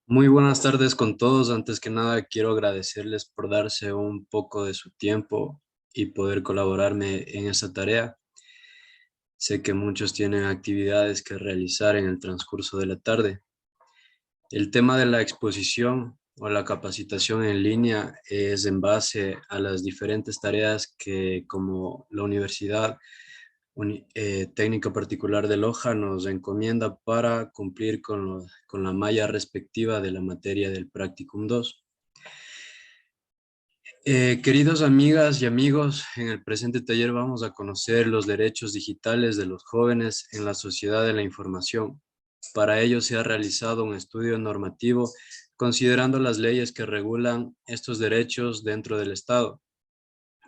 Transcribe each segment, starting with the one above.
Muy buenas tardes con todos. Antes que nada, quiero agradecerles por darse un poco de su tiempo y poder colaborarme en esta tarea. Sé que muchos tienen actividades que realizar en el transcurso de la tarde. El tema de la exposición o la capacitación en línea es en base a las diferentes tareas que como la Universidad Técnica Particular de Loja nos encomienda para cumplir con la malla respectiva de la materia del Practicum 2. Queridos amigas y amigos, en el presente taller vamos a conocer los derechos digitales de los jóvenes en la sociedad de la información. Para ello se ha realizado un estudio normativo considerando las leyes que regulan estos derechos dentro del Estado,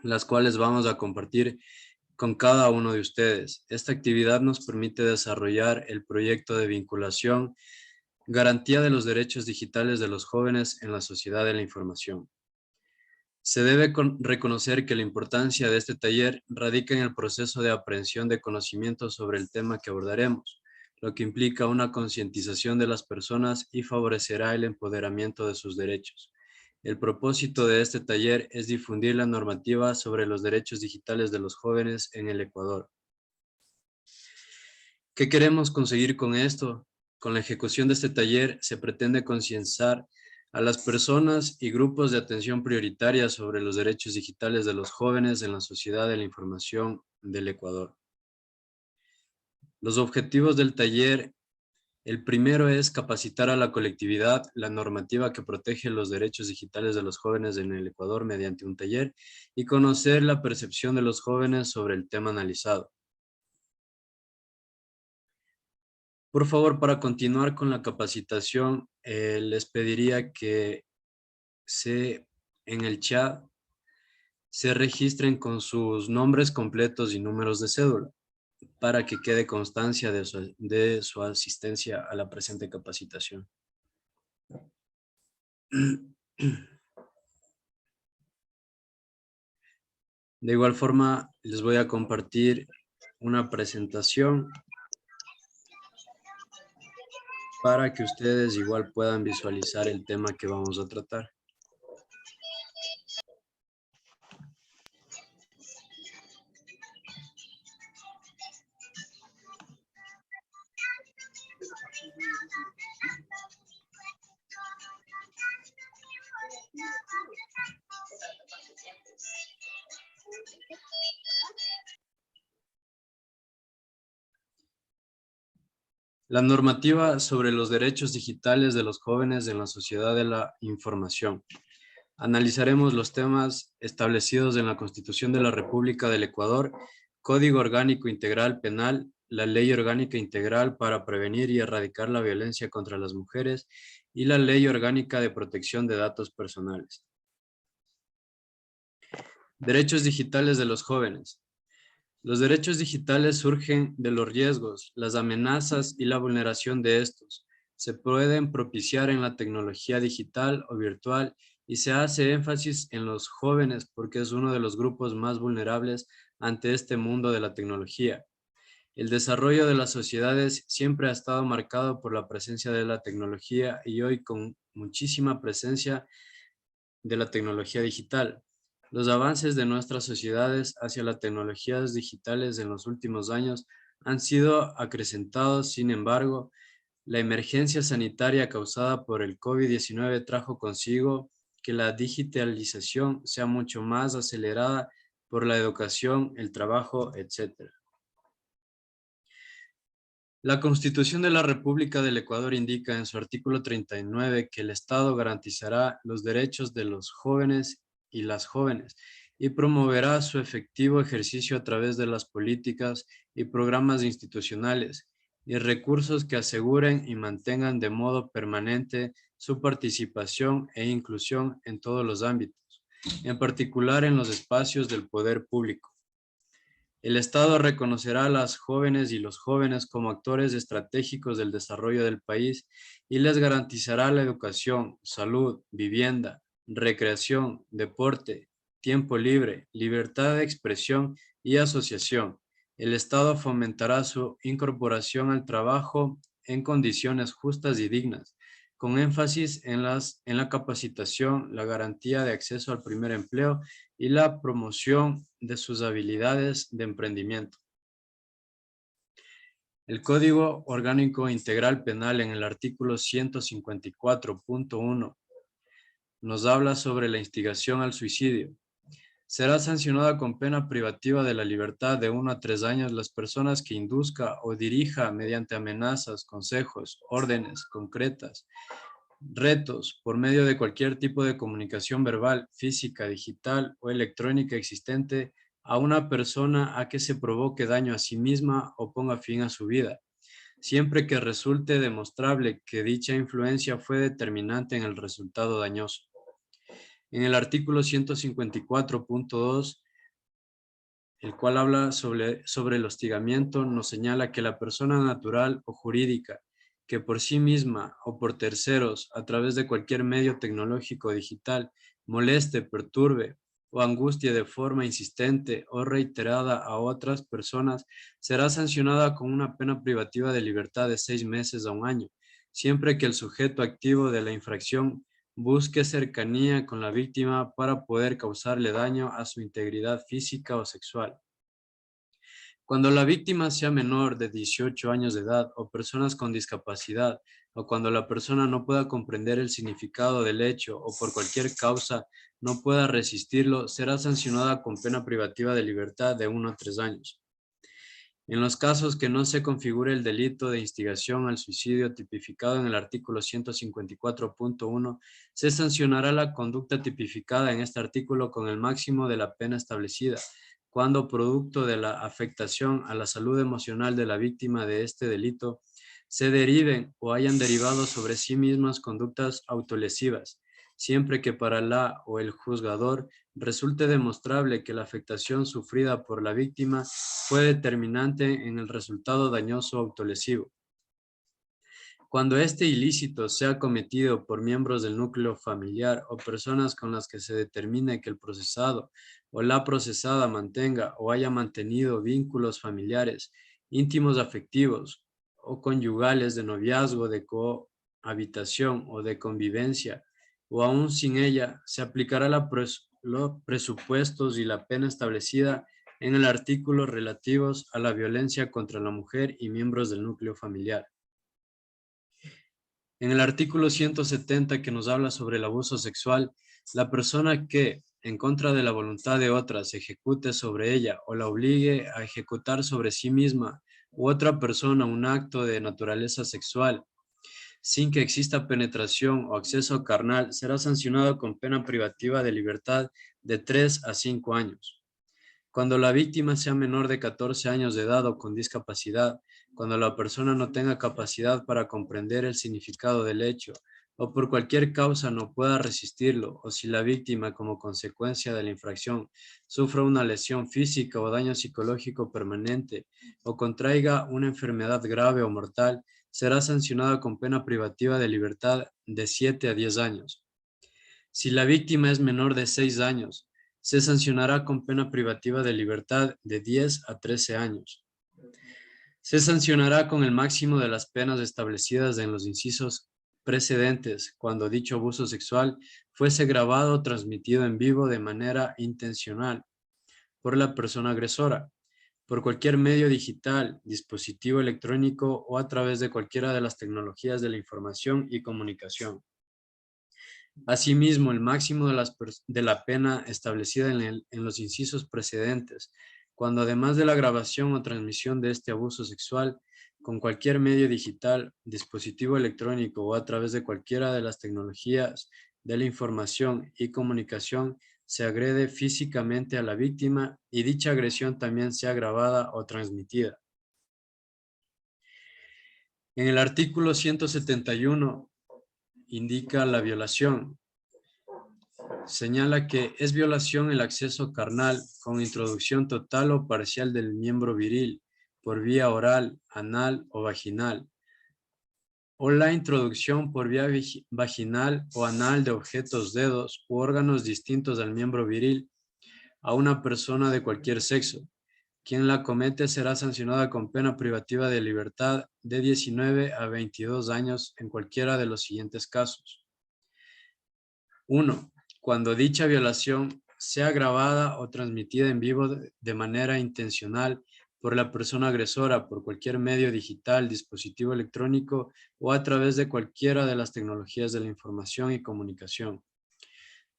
las cuales vamos a compartir con cada uno de ustedes. Esta actividad nos permite desarrollar el proyecto de vinculación, garantía de los derechos digitales de los jóvenes en la sociedad de la información. Se debe reconocer que la importancia de este taller radica en el proceso de aprehensión de conocimientos sobre el tema que abordaremos, lo que implica una concientización de las personas y favorecerá el empoderamiento de sus derechos. El propósito de este taller es difundir la normativa sobre los derechos digitales de los jóvenes en el Ecuador. ¿Qué queremos conseguir con esto? Con la ejecución de este taller se pretende concienciar a las personas y grupos de atención prioritaria sobre los derechos digitales de los jóvenes en la sociedad de la información del Ecuador. Los objetivos del taller: el primero es capacitar a la colectividad la normativa que protege los derechos digitales de los jóvenes en el Ecuador mediante un taller y conocer la percepción de los jóvenes sobre el tema analizado. Por favor, para continuar con la capacitación, les pediría que en el chat se registren con sus nombres completos y números de cédula para que quede constancia de su asistencia a la presente capacitación. De igual forma, les voy a compartir una presentación para que ustedes igual puedan visualizar el tema que vamos a tratar. La normativa sobre los derechos digitales de los jóvenes en la sociedad de la información. Analizaremos los temas establecidos en la Constitución de la República del Ecuador, Código Orgánico Integral Penal, la Ley Orgánica Integral para prevenir y erradicar la violencia contra las mujeres y la Ley Orgánica de Protección de Datos Personales. Derechos digitales de los jóvenes. Los derechos digitales surgen de los riesgos, las amenazas y la vulneración de estos. Se pueden propiciar en la tecnología digital o virtual y se hace énfasis en los jóvenes porque es uno de los grupos más vulnerables ante este mundo de la tecnología. El desarrollo de las sociedades siempre ha estado marcado por la presencia de la tecnología y hoy con muchísima presencia de la tecnología digital. Los avances de nuestras sociedades hacia las tecnologías digitales en los últimos años han sido acrecentados. Sin embargo, la emergencia sanitaria causada por el COVID-19 trajo consigo que la digitalización sea mucho más acelerada por la educación, el trabajo, etc. La Constitución de la República del Ecuador indica en su artículo 39 que el Estado garantizará los derechos de los jóvenes y las jóvenes y promoverá su efectivo ejercicio a través de las políticas y programas institucionales y recursos que aseguren y mantengan de modo permanente su participación e inclusión en todos los ámbitos, en particular en los espacios del poder público. El Estado reconocerá a las jóvenes y los jóvenes como actores estratégicos del desarrollo del país y les garantizará la educación, salud, vivienda, recreación, deporte, tiempo libre, libertad de expresión y asociación. El Estado fomentará su incorporación al trabajo en condiciones justas y dignas, con énfasis en la capacitación, la garantía de acceso al primer empleo y la promoción de sus habilidades de emprendimiento. El Código Orgánico Integral Penal en el artículo 154.1 nos habla sobre la instigación al suicidio. Será sancionada con pena privativa de la libertad de 1 a 3 años las personas que induzca o dirija mediante amenazas, consejos, órdenes concretas, retos, por medio de cualquier tipo de comunicación verbal, física, digital o electrónica existente a una persona a que se provoque daño a sí misma o ponga fin a su vida, siempre que resulte demostrable que dicha influencia fue determinante en el resultado dañoso. En el artículo 154.2, el cual habla sobre el hostigamiento, nos señala que la persona natural o jurídica que por sí misma o por terceros, a través de cualquier medio tecnológico o digital, moleste, perturbe o angustie de forma insistente o reiterada a otras personas, será sancionada con una pena privativa de libertad de 6 meses a 1 año, siempre que el sujeto activo de la infracción busque cercanía con la víctima para poder causarle daño a su integridad física o sexual. Cuando la víctima sea menor de 18 años de edad o personas con discapacidad, o cuando la persona no pueda comprender el significado del hecho o por cualquier causa no pueda resistirlo, será sancionada con pena privativa de libertad de 1 a 3 años. En los casos que no se configure el delito de instigación al suicidio tipificado en el artículo 154.1, se sancionará la conducta tipificada en este artículo con el máximo de la pena establecida, cuando producto de la afectación a la salud emocional de la víctima de este delito, se deriven o hayan derivado sobre sí mismas conductas autolesivas, siempre que para la o el juzgador resulte demostrable que la afectación sufrida por la víctima fue determinante en el resultado dañoso autolesivo. Cuando este ilícito sea cometido por miembros del núcleo familiar o personas con las que se determine que el procesado o la procesada mantenga o haya mantenido vínculos familiares, íntimos afectivos o conyugales de noviazgo, de cohabitación o de convivencia, o aún sin ella, se aplicará los presupuestos y la pena establecida en el artículo relativos a la violencia contra la mujer y miembros del núcleo familiar. En el artículo 170, que nos habla sobre el abuso sexual, la persona que, en contra de la voluntad de otra, se ejecute sobre ella o la obligue a ejecutar sobre sí misma u otra persona un acto de naturaleza sexual, sin que exista penetración o acceso carnal, será sancionado con pena privativa de libertad de 3 a 5 años. Cuando la víctima sea menor de 14 años de edad o con discapacidad, cuando la persona no tenga capacidad para comprender el significado del hecho o por cualquier causa no pueda resistirlo, o si la víctima como consecuencia de la infracción sufra una lesión física o daño psicológico permanente o contraiga una enfermedad grave o mortal, será sancionada con pena privativa de libertad de 7 a 10 años. Si la víctima es menor de 6 años, se sancionará con pena privativa de libertad de 10 a 13 años. Se sancionará con el máximo de las penas establecidas en los incisos precedentes cuando dicho abuso sexual fuese grabado o transmitido en vivo de manera intencional por la persona agresora, por cualquier medio digital, dispositivo electrónico o a través de cualquiera de las tecnologías de la información y comunicación. Asimismo, el máximo de la pena establecida en los incisos precedentes, cuando además de la grabación o transmisión de este abuso sexual, con cualquier medio digital, dispositivo electrónico o a través de cualquiera de las tecnologías de la información y comunicación, se agrede físicamente a la víctima y dicha agresión también sea grabada o transmitida. En el artículo 171 indica la violación. Señala que es violación el acceso carnal con introducción total o parcial del miembro viril por vía oral, anal o vaginal, o la introducción por vía vaginal o anal de objetos, dedos u órganos distintos al miembro viril a una persona de cualquier sexo, Quien la comete será sancionada con pena privativa de libertad de 19 a 22 años en cualquiera de los siguientes casos. 1. Cuando dicha violación sea grabada o transmitida en vivo de manera intencional por la persona agresora por cualquier medio digital, dispositivo electrónico o a través de cualquiera de las tecnologías de la información y comunicación.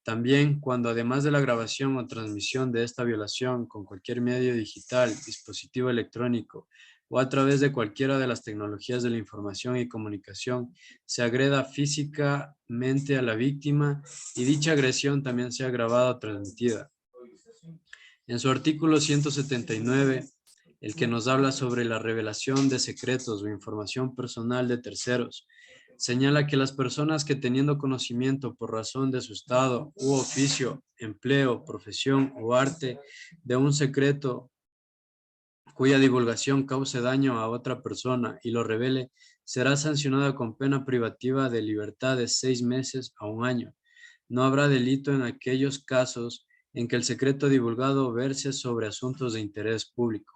También cuando además de la grabación o transmisión de esta violación con cualquier medio digital, dispositivo electrónico o a través de cualquiera de las tecnologías de la información y comunicación, se agreda físicamente a la víctima y dicha agresión también sea grabada o transmitida. En su artículo 179, el que nos habla sobre la revelación de secretos o información personal de terceros, señala que las personas que teniendo conocimiento por razón de su estado u oficio, empleo, profesión o arte de un secreto cuya divulgación cause daño a otra persona y lo revele, será sancionada con pena privativa de libertad de 6 meses a 1 año. No habrá delito en aquellos casos en que el secreto divulgado verse sobre asuntos de interés público.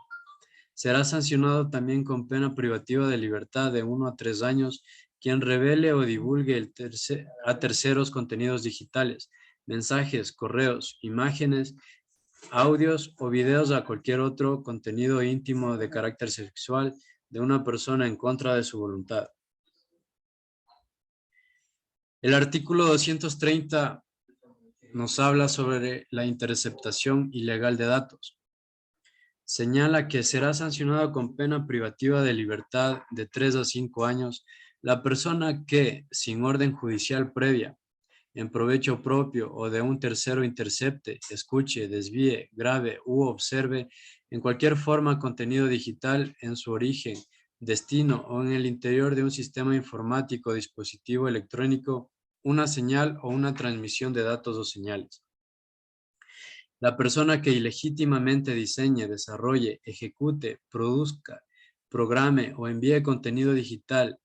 Será sancionado también con pena privativa de libertad de 1 a 3 años quien revele o divulgue a terceros contenidos digitales, mensajes, correos, imágenes, audios o videos a cualquier otro contenido íntimo de carácter sexual de una persona en contra de su voluntad. El artículo 230 nos habla sobre la interceptación ilegal de datos. Señala que será sancionado con pena privativa de libertad de 3 a 5 años la persona que, sin orden judicial previa, en provecho propio o de un tercero intercepte, escuche, desvíe, grabe u observe en cualquier forma contenido digital en su origen, destino o en el interior de un sistema informático o dispositivo electrónico, una señal o una transmisión de datos o señales. La persona que ilegítimamente diseñe, desarrolle, ejecute, produzca, programe o envíe contenido digital,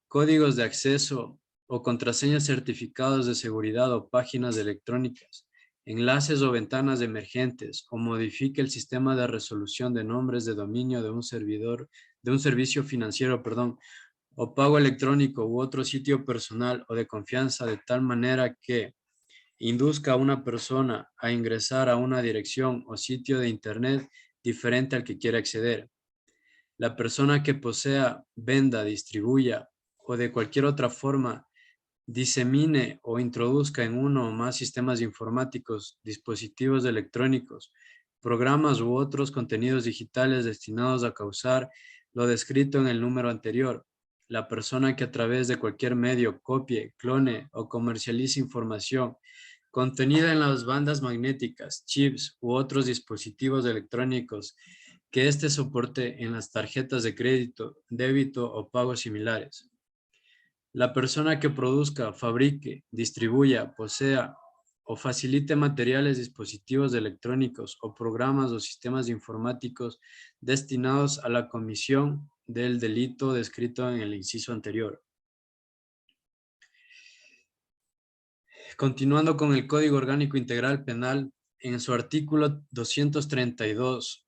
códigos de acceso o contraseñas, certificados de seguridad o páginas electrónicas, enlaces o ventanas emergentes, o modifique el sistema de resolución de nombres de dominio de un servicio financiero, o pago electrónico u otro sitio personal o de confianza de tal manera que induzca a una persona a ingresar a una dirección o sitio de internet diferente al que quiere acceder. La persona que posea, venda, distribuya o de cualquier otra forma disemine o introduzca en uno o más sistemas informáticos, dispositivos electrónicos, programas u otros contenidos digitales destinados a causar lo descrito en el número anterior. La persona que a través de cualquier medio copie, clone o comercialice información contenida en las bandas magnéticas, chips u otros dispositivos electrónicos que éste soporte en las tarjetas de crédito, débito o pagos similares. La persona que produzca, fabrique, distribuya, posea o facilite materiales, dispositivos electrónicos o programas o sistemas informáticos destinados a la comisión del delito descrito en el inciso anterior. Continuando con el Código Orgánico Integral Penal, en su artículo 232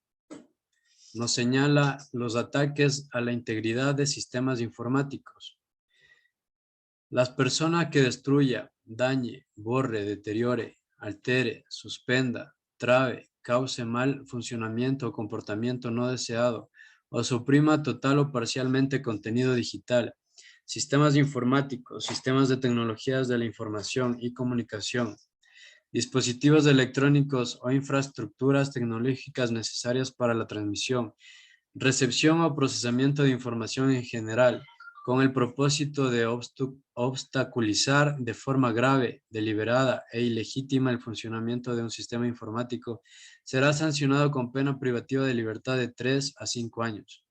nos señala los ataques a la integridad de sistemas informáticos. Las personas que destruya, dañe, borre, deteriore, altere, suspenda, trabe, cause mal funcionamiento o comportamiento no deseado o suprima total o parcialmente contenido digital, sistemas informáticos, sistemas de tecnologías de la información y comunicación, dispositivos electrónicos o infraestructuras tecnológicas necesarias para la transmisión, recepción o procesamiento de información en general, con el propósito de obstaculizar de forma grave, deliberada e ilegítima el funcionamiento de un sistema informático, será sancionado con pena privativa de libertad de 3 a 5 años.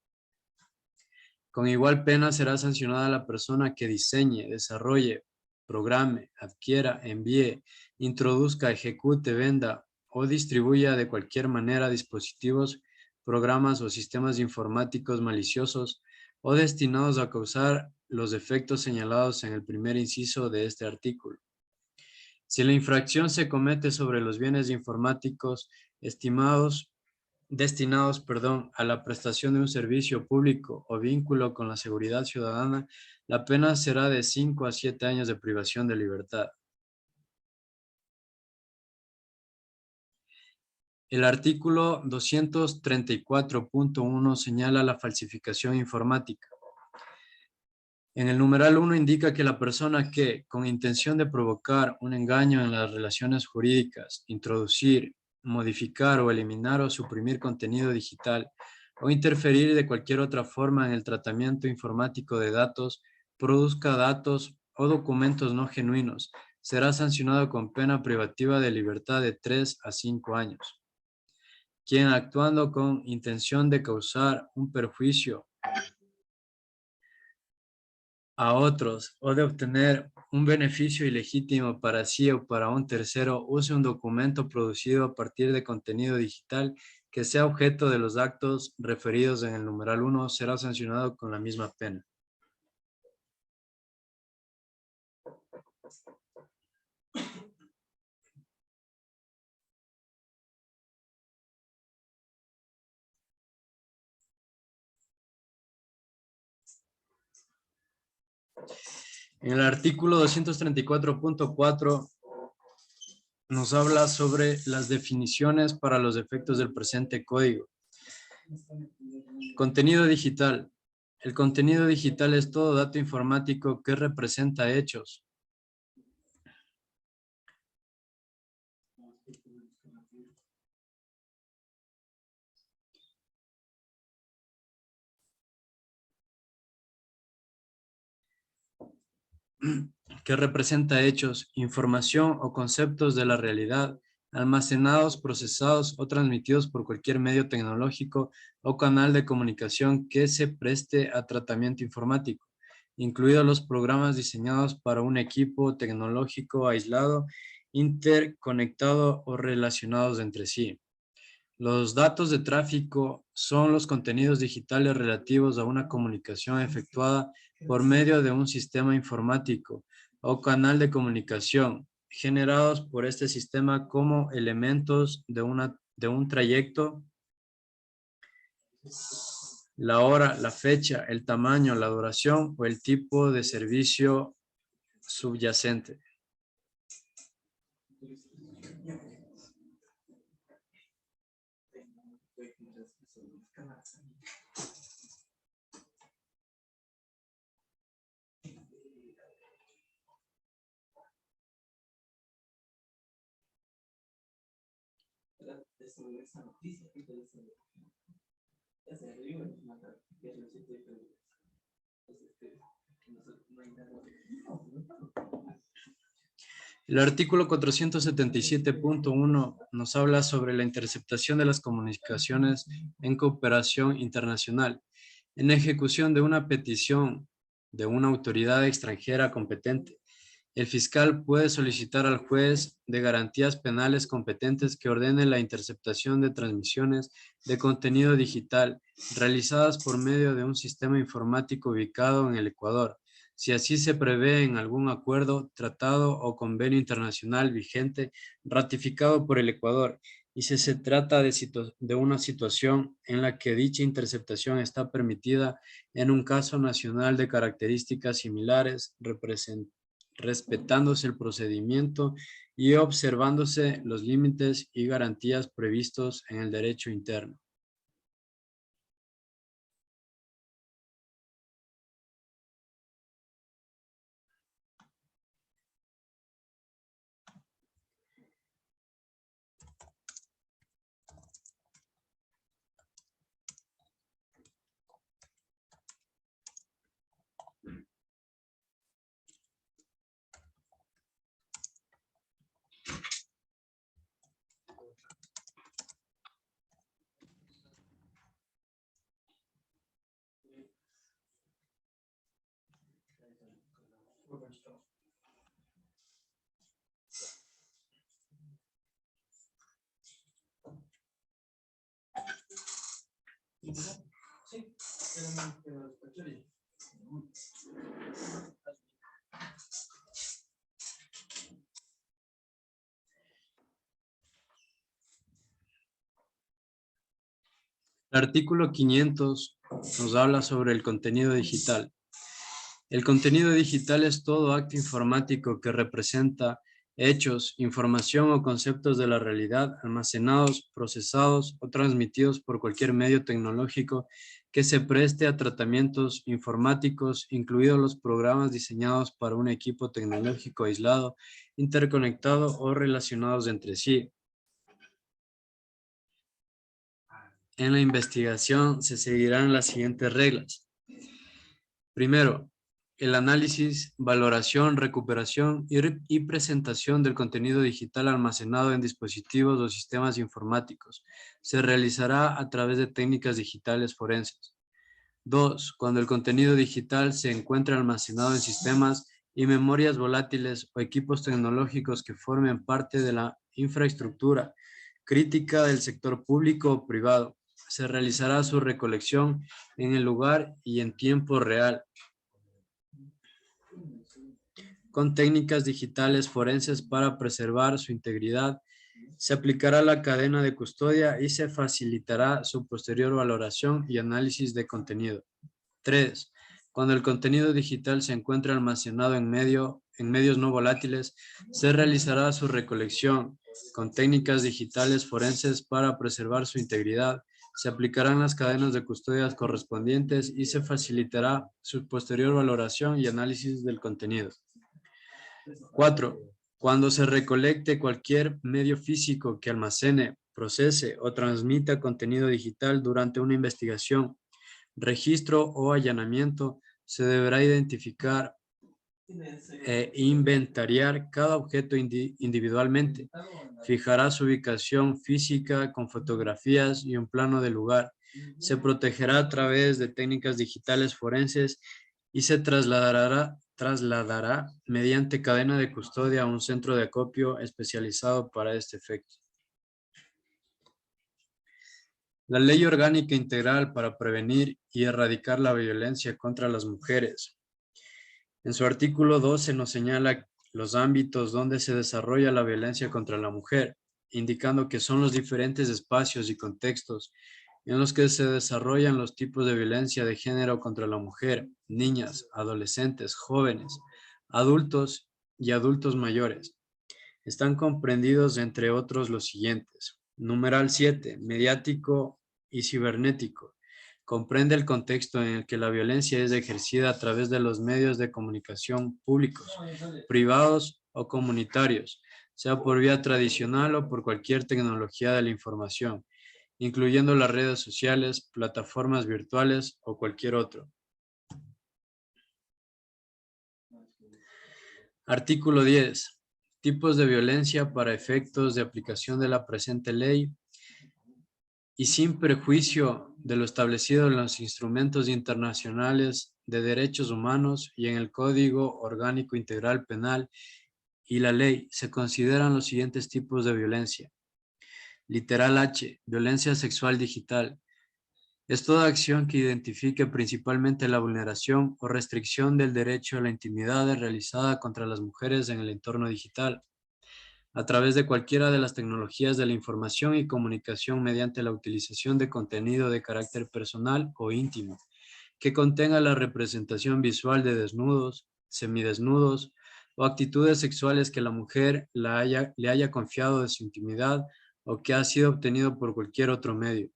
Con igual pena será sancionada la persona que diseñe, desarrolle, programe, adquiera, envíe, introduzca, ejecute, venda o distribuya de cualquier manera dispositivos, programas o sistemas informáticos maliciosos o destinados a causar los efectos señalados en el primer inciso de este artículo. Si la infracción se comete sobre los bienes informáticos estimados destinados, a la prestación de un servicio público o vínculo con la seguridad ciudadana, la pena será de 5 a 7 años de privación de libertad. El artículo 234.1 señala la falsificación informática. En el numeral 1 indica que la persona que, con intención de provocar un engaño en las relaciones jurídicas, introducir, modificar o eliminar o suprimir contenido digital o interferir de cualquier otra forma en el tratamiento informático de datos, produzca datos o documentos no genuinos, será sancionado con pena privativa de libertad de 3 a 5 años. Quien actuando con intención de causar un perjuicio a otros o de obtener un beneficio ilegítimo para sí o para un tercero, use un documento producido a partir de contenido digital que sea objeto de los actos referidos en el numeral 1, será sancionado con la misma pena. En el artículo 234.4 nos habla sobre las definiciones para los efectos del presente código. Contenido digital. El contenido digital es todo dato informático que representa hechos, información o conceptos de la realidad, almacenados, procesados o transmitidos por cualquier medio tecnológico o canal de comunicación que se preste a tratamiento informático, incluidos los programas diseñados para un equipo tecnológico aislado, interconectado o relacionados entre sí. Los datos de tráfico son los contenidos digitales relativos a una comunicación efectuada por medio de un sistema informático o canal de comunicación generados por este sistema como elementos de un trayecto, la hora, la fecha, el tamaño, la duración o el tipo de servicio subyacente. El artículo 477.1 nos habla sobre la interceptación de las comunicaciones en cooperación internacional, en ejecución de una petición de una autoridad extranjera competente. El fiscal puede solicitar al juez de garantías penales competentes que ordene la interceptación de transmisiones de contenido digital realizadas por medio de un sistema informático ubicado en el Ecuador, si así se prevé en algún acuerdo, tratado o convenio internacional vigente ratificado por el Ecuador, y si se trata de una situación en la que dicha interceptación está permitida en un caso nacional de características similares, respetándose el procedimiento y observándose los límites y garantías previstos en el derecho interno. artículo 500 nos habla sobre el contenido digital. El contenido digital es todo acto informático que representa hechos, información o conceptos de la realidad almacenados, procesados o transmitidos por cualquier medio tecnológico que se preste a tratamientos informáticos, incluidos los programas diseñados para un equipo tecnológico aislado, interconectado o relacionados entre sí. En la investigación se seguirán las siguientes reglas. Primero, el análisis, valoración, recuperación y presentación del contenido digital almacenado en dispositivos o sistemas informáticos. Se realizará a través de técnicas digitales forenses. 2. Cuando el contenido digital se encuentre almacenado en sistemas y memorias volátiles o equipos tecnológicos que formen parte de la infraestructura crítica del sector público o privado. Se realizará su recolección en el lugar y en tiempo real, con técnicas digitales forenses para preservar su integridad. Se aplicará la cadena de custodia y se facilitará su posterior valoración y análisis de contenido. 3. Cuando el contenido digital se encuentre almacenado en medios no volátiles, se realizará su recolección con técnicas digitales forenses para preservar su integridad. Se aplicarán las cadenas de custodia correspondientes y se facilitará su posterior valoración y análisis del contenido. 4. Cuando se recolecte cualquier medio físico que almacene, procese o transmita contenido digital durante una investigación, registro o allanamiento, se deberá identificar e inventariar cada objeto individualmente. Fijará su ubicación física con fotografías y un plano del lugar. Se protegerá a través de técnicas digitales forenses y se trasladará mediante cadena de custodia a un centro de acopio especializado para este efecto. La Ley Orgánica Integral para prevenir y erradicar la violencia contra las mujeres. En su artículo 12 nos señala los ámbitos donde se desarrolla la violencia contra la mujer, indicando que son los diferentes espacios y contextos en los que se desarrollan los tipos de violencia de género contra la mujer, niñas, adolescentes, jóvenes, adultos y adultos mayores. Están comprendidos, entre otros, los siguientes. Numeral 7, mediático y cibernético. Comprende el contexto en el que la violencia es ejercida a través de los medios de comunicación públicos, privados o comunitarios, sea por vía tradicional o por cualquier tecnología de la información, incluyendo las redes sociales, plataformas virtuales o cualquier otro. Artículo 10. Tipos de violencia para efectos de aplicación de la presente ley y sin perjuicio de lo establecido en los instrumentos internacionales de derechos humanos y en el Código Orgánico Integral Penal y la ley, se consideran los siguientes tipos de violencia. Literal H, violencia sexual digital. Es toda acción que identifique principalmente la vulneración o restricción del derecho a la intimidad realizada contra las mujeres en el entorno digital, a través de cualquiera de las tecnologías de la información y comunicación mediante la utilización de contenido de carácter personal o íntimo, que contenga la representación visual de desnudos, semidesnudos o actitudes sexuales que la mujer le haya confiado de su intimidad o que ha sido obtenido por cualquier otro medio.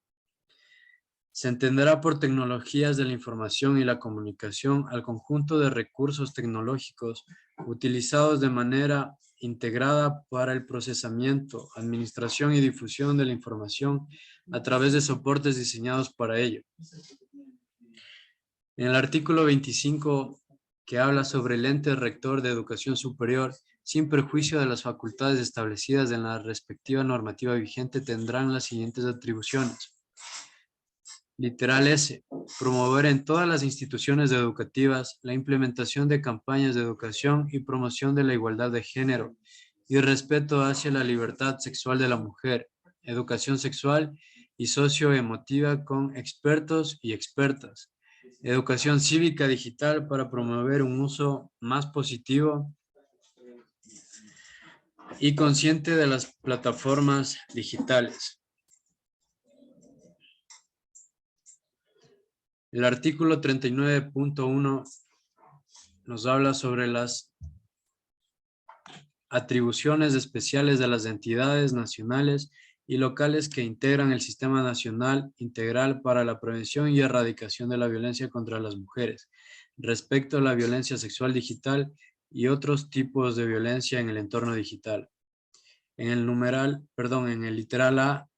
Se entenderá por tecnologías de la información y la comunicación al conjunto de recursos tecnológicos utilizados de manera integrada para el procesamiento, administración y difusión de la información a través de soportes diseñados para ello. En el artículo 25, que habla sobre el ente rector de educación superior, sin perjuicio de las facultades establecidas en la respectiva normativa vigente, tendrán las siguientes atribuciones. Literal S. Promover en todas las instituciones educativas la implementación de campañas de educación y promoción de la igualdad de género y respeto hacia la libertad sexual de la mujer, educación sexual y socioemotiva con expertos y expertas, educación cívica digital para promover un uso más positivo y consciente de las plataformas digitales. El artículo 39.1 nos habla sobre las atribuciones especiales de las entidades nacionales y locales que integran el Sistema Nacional Integral para la Prevención y Erradicación de la Violencia contra las Mujeres, respecto a la violencia sexual digital y otros tipos de violencia en el entorno digital. En el literal A,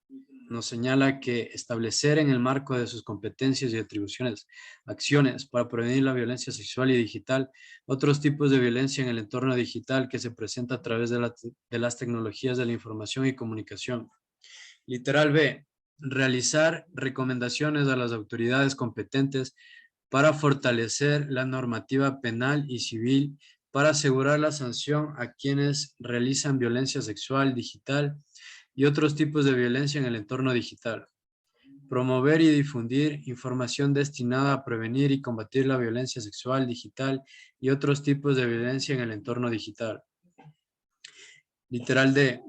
nos señala que establecer en el marco de sus competencias y atribuciones acciones para prevenir la violencia sexual y digital, otros tipos de violencia en el entorno digital que se presenta a través de las tecnologías de la información y comunicación. Literal B, realizar recomendaciones a las autoridades competentes para fortalecer la normativa penal y civil para asegurar la sanción a quienes realizan violencia sexual digital y otros tipos de violencia en el entorno digital. Promover y difundir información destinada a prevenir y combatir la violencia sexual digital y otros tipos de violencia en el entorno digital. Literal D.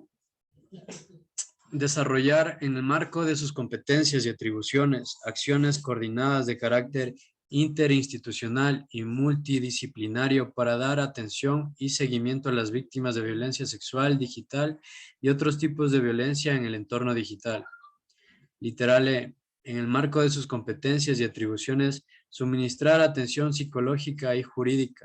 Desarrollar en el marco de sus competencias y atribuciones acciones coordinadas de carácter interinstitucional y multidisciplinario para dar atención y seguimiento a las víctimas de violencia sexual digital y otros tipos de violencia en el entorno digital. Literal E, en el marco de sus competencias y atribuciones, suministrar atención psicológica y jurídica